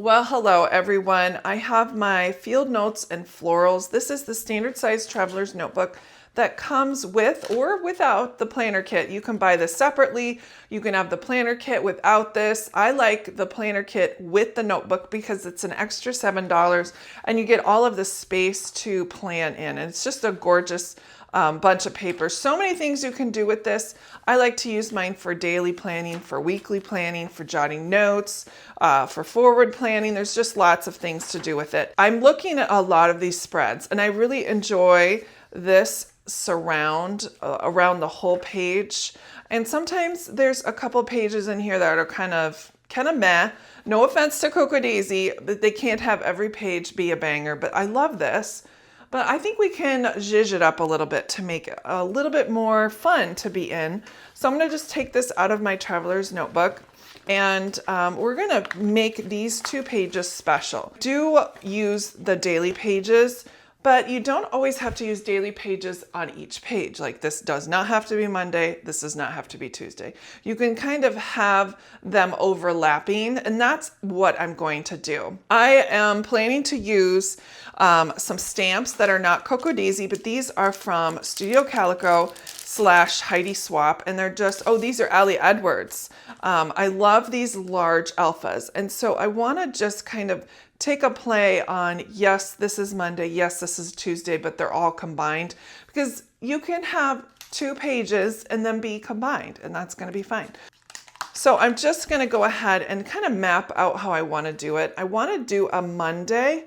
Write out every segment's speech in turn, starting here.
Well, hello everyone. I have my field notes and florals. This is the standard size traveler's notebook that comes with or without the planner kit. You can buy this separately. You can have the planner kit without this. I like the planner kit with the notebook because it's an extra $7 and you get all of the space to plan in. And it's just a gorgeous bunch of papers. So many things you can do with this. I like to use mine for daily planning, for weekly planning, for jotting notes, for forward planning. There's just lots of things to do with it. I'm looking at a lot of these spreads and I really enjoy this surround around the whole page. And sometimes there's a couple pages in here that are kind of meh. No offense to Cocoa Daisy, but they can't have every page be a banger, but I love this. But I think we can zhuzh it up a little bit to make it a little bit more fun to be in. So I'm going to just take this out of my traveler's notebook and we're going to make these 2 pages special. Do use the daily pages, but you don't always have to use daily pages on each page. Like this does not have to be Monday. This does not have to be Tuesday. You can kind of have them overlapping, and that's what I'm going to do. I am planning to use some stamps that are not Cocoa Daisy, but these are from Studio Calico / Heidi Swap, and they're just, oh, these are Ali Edwards. I love these large alphas, and so I want to just kind of take a play on, yes, this is Monday, yes, this is Tuesday, but they're all combined because you can have 2 pages and then be combined, and that's going to be fine. So I'm just going to go ahead and kind of map out how I want to do it. I want to do a Monday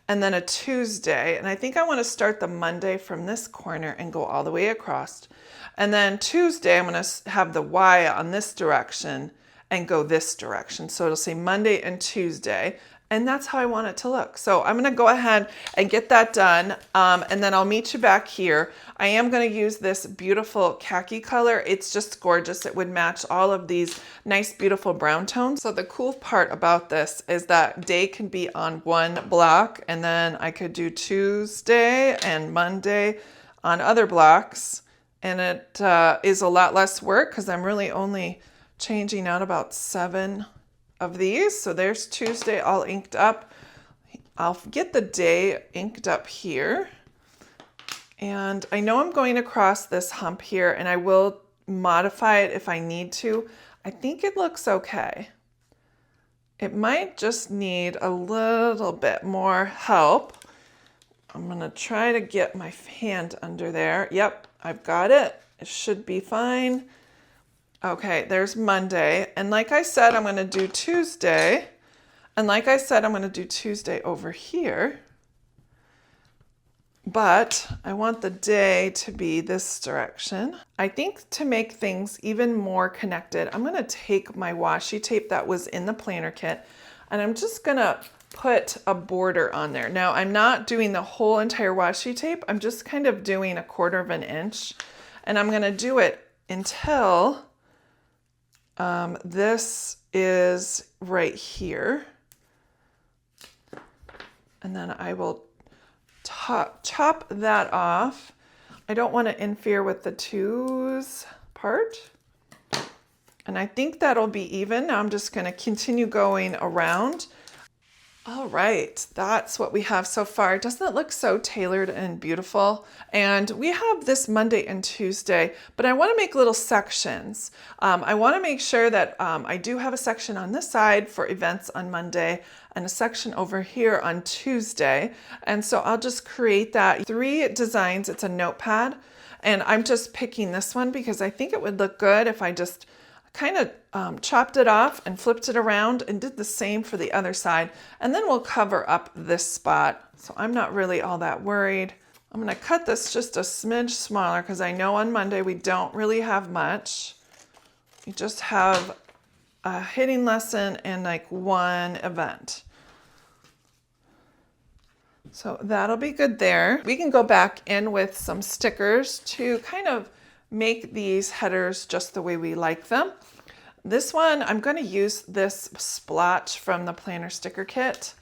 and then a Tuesday, and I think I want to start the Monday from this corner and go all the way across. And then Tuesday, I'm going to have the Y on this direction and go this direction. So it'll say Monday and Tuesday. And that's how I want it to look. So I'm going to go ahead and get that done. And then I'll meet you back here. I am going to use this beautiful khaki color. It's just gorgeous. It would match all of these nice, beautiful brown tones. So the cool part about this is that day can be on one block. And then I could do Tuesday and Monday on other blocks. And it is a lot less work because I'm really only changing out about 7 of these. So there's Tuesday all inked up. I'll get the day inked up here. And I know I'm going across this hump here and I will modify it if I need to. I think it looks okay. It might just need a little bit more help. I'm going to try to get my hand under there. Yep, I've got it. It should be fine. Okay, there's Monday. And like I said, I'm going to do Tuesday. And like I said, I'm going to do Tuesday over here. But I want the day to be this direction. I think to make things even more connected, I'm going to take my washi tape that was in the planner kit and I'm just going to put a border on there. Now, I'm not doing the whole entire washi tape. I'm just kind of doing 1/4 of an inch. And I'm going to do it until this is right here. And then I will chop that off. I don't want to interfere with the 2's part. And I think that'll be even. Now I'm just going to continue going around. All right, that's what we have so far. Doesn't it look so tailored and beautiful? And we have this Monday and Tuesday, but I want to make little sections. I want to make sure that I do have a section on this side for events on Monday and a section over here on Tuesday. And so I'll just create that. 3 designs, it's a notepad, and I'm just picking this one because I think it would look good if I just kind of chopped it off and flipped it around and did the same for the other side. And then we'll cover up this spot. So I'm not really all that worried. I'm going to cut this just a smidge smaller because I know on Monday we don't really have much. We just have a hitting lesson and like 1 event. So that'll be good there. We can go back in with some stickers to kind of make these headers just the way we like them. This one, I'm going to use this splotch from the planner sticker kit,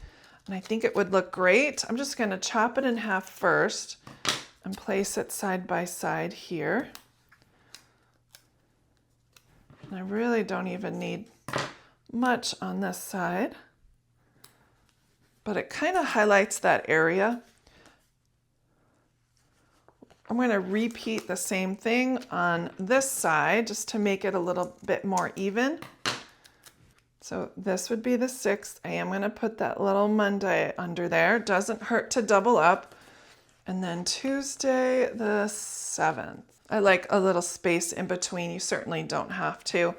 and I think it would look great. I'm just going to chop it in half first and place it side by side here. And I really don't even need much on this side. but it kind of highlights that area. I'm going to repeat the same thing on this side just to make it a little bit more even. So this would be the 6th. I am going to put that little Monday under there. Doesn't hurt to double up. And then Tuesday the 7th. I like a little space in between. You certainly don't have to.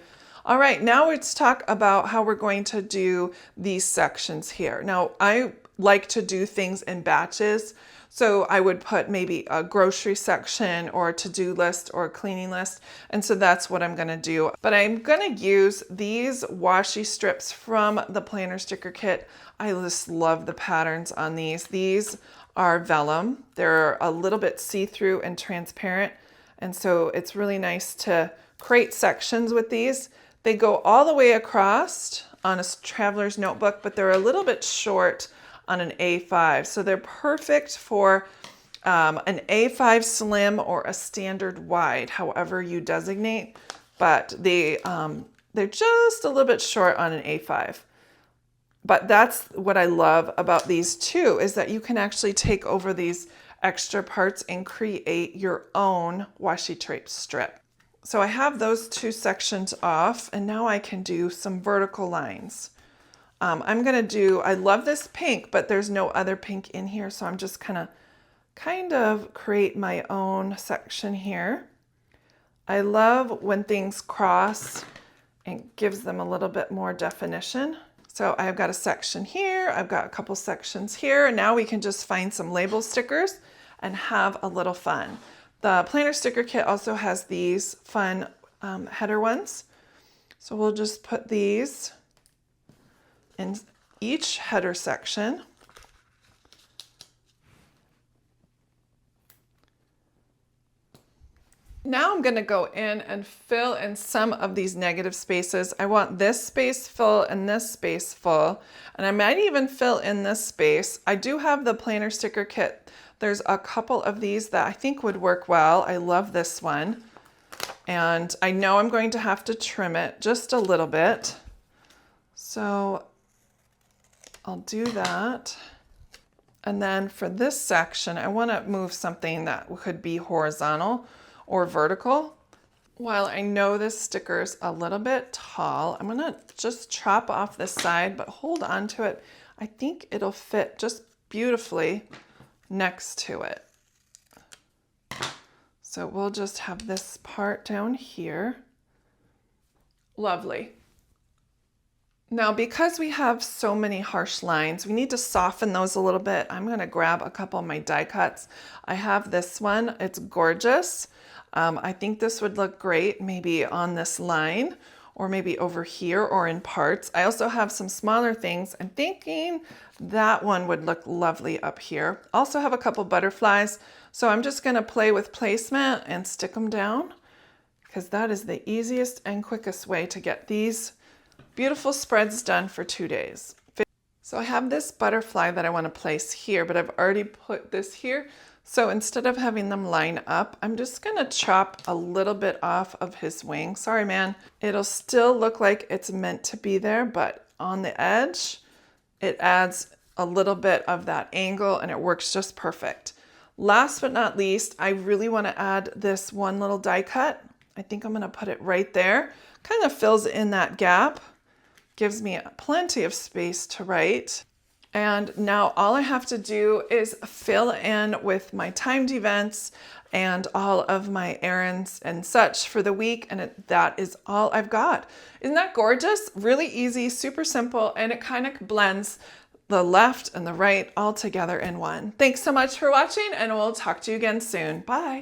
All right, now let's talk about how we're going to do these sections here. Now, I like to do things in batches. So I would put maybe a grocery section or a to-do list or a cleaning list. And so that's what I'm going to do. But I'm going to use these washi strips from the planner sticker kit. I just love the patterns on these. These are vellum. They're a little bit see-through and transparent. And so it's really nice to create sections with these. They go all the way across on a traveler's notebook, but they're a little bit short on an A5. So they're perfect for an A5 slim or a standard wide, however you designate, but they're just a little bit short on an A5. But that's what I love about these too, is that you can actually take over these extra parts and create your own washi tape strip. So I have those 2 sections off, and now I can do some vertical lines. I'm gonna do, I love this pink, but there's no other pink in here, so I'm just kind of create my own section here. I love when things cross and gives them a little bit more definition. So I've got a section here, I've got a couple sections here, and now we can just find some label stickers and have a little fun. The planner sticker kit also has these fun header ones. So we'll just put these in each header section. Now I'm going to go in and fill in some of these negative spaces. I want this space full and this space full, and I might even fill in this space. I do have the planner sticker kit. There's a couple of these that I think would work well. I love this one, and I know I'm going to have to trim it just a little bit. So I'll do that. And then for this section, I want to move something that could be horizontal or vertical. While I know this sticker's a little bit tall, I'm going to just chop off this side, but hold on to it. I think it'll fit just beautifully next to it. So we'll just have this part down here. Lovely. Now, because we have so many harsh lines, we need to soften those a little bit. I'm going to grab a couple of my die cuts. I have this one. It's gorgeous. I think this would look great maybe on this line or maybe over here or in parts. I also have some smaller things. I'm thinking that one would look lovely up here. Also have a couple butterflies. So I'm just going to play with placement and stick them down, because that is the easiest and quickest way to get these beautiful spreads done for 2 days. So I have this butterfly that I want to place here, but I've already put this here. So instead of having them line up, I'm just going to chop a little bit off of his wing. Sorry, man. It'll still look like it's meant to be there, but on the edge, it adds a little bit of that angle and it works just perfect. Last but not least, I really want to add this one little die cut. I think I'm going to put it right there. Kind of fills in that gap. Gives me plenty of space to write. And now all I have to do is fill in with my timed events and all of my errands and such for the week, and that is all I've got. Isn't that gorgeous? Really easy, super simple, and it kind of blends the left and the right all together in one. Thanks so much for watching, and we'll talk to you again soon. Bye.